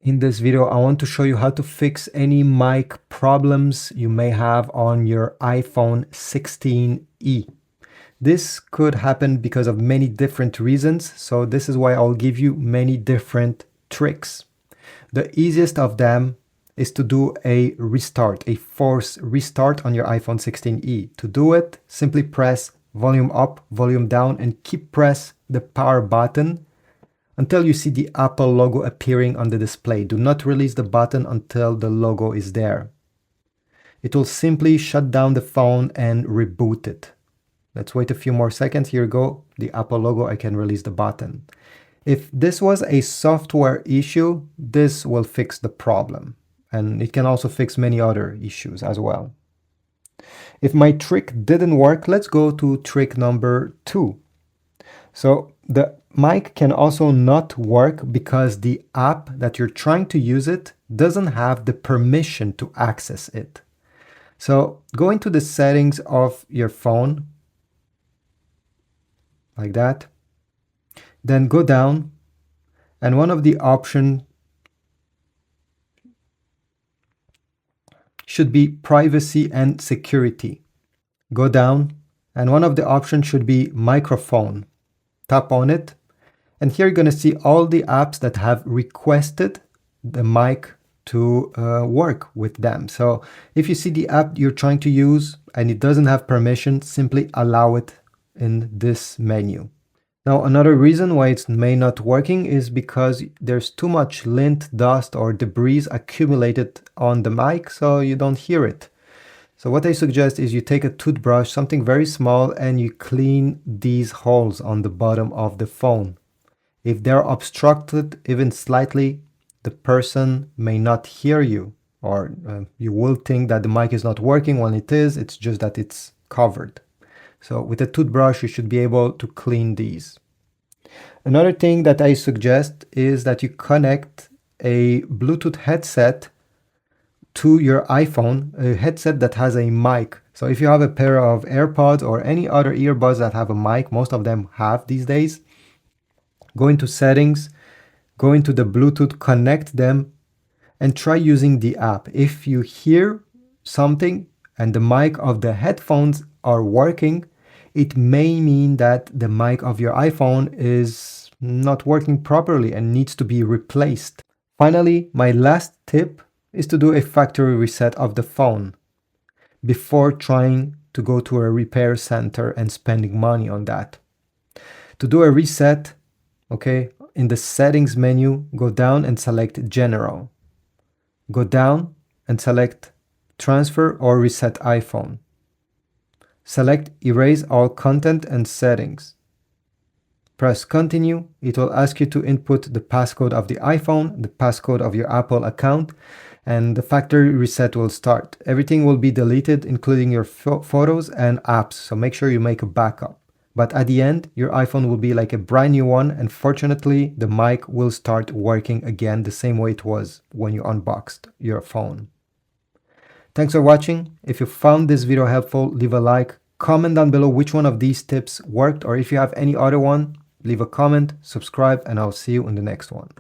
In this video, I want to show you how to fix any mic problems you may have on your iPhone 16e. This could happen because of many different reasons, so this is why I'll give you many different tricks. The easiest of them is to do a restart, a force restart on your iPhone 16e. To do it, simply press volume up, volume down, and keep press the power button until you see the Apple logo appearing on the display. Do not release the button until the logo is there. It will simply shut down the phone and reboot it. Let's wait a few more seconds. Here we go. The Apple logo, I can release the button. If this was a software issue, this will fix the problem. And it can also fix many other issues as well. If my trick didn't work, let's go to trick number 2. So the mic can also not work because the app that you're trying to use it doesn't have the permission to access it. So go into the settings of your phone, like that. Then go down, and one of the options should be privacy and security. Go down, and one of the options should be microphone. Tap on it, and here you're going to see all the apps that have requested the mic to work with them. So if you see the app you're trying to use and it doesn't have permission, simply allow it in this menu. Now, another reason why it's may not working is because there's too much lint, dust, or debris accumulated on the mic, so you don't hear it. So what I suggest is you take a toothbrush, something very small, and you clean these holes on the bottom of the phone. If they're obstructed even slightly, the person may not hear you, or you will think that the mic is not working when it is. It's just that it's covered. So with a toothbrush, you should be able to clean these. Another thing that I suggest is that you connect a Bluetooth headset to your iPhone, a headset that has a mic. So if you have a pair of AirPods or any other earbuds that have a mic, most of them have these days, go into settings, go into the Bluetooth, connect them, and try using the app. If you hear something and the mic of the headphones are working, it may mean that the mic of your iPhone is not working properly and needs to be replaced. Finally, my last tip is to do a factory reset of the phone before trying to go to a repair center and spending money on that. To do a reset, okay, in the settings menu, go down and select General. Go down and select Transfer or Reset iPhone. Select Erase all content and settings. Press Continue. It will ask you to input the passcode of the iPhone, the passcode of your Apple account, and the factory reset will start. Everything will be deleted, including your photos and apps, so make sure you make a backup. But at the end, your iPhone will be like a brand new one, and fortunately, the mic will start working again the same way it was when you unboxed your phone. Thanks for watching. If you found this video helpful, leave a like, comment down below which one of these tips worked, or if you have any other one, leave a comment, subscribe, and I'll see you in the next one.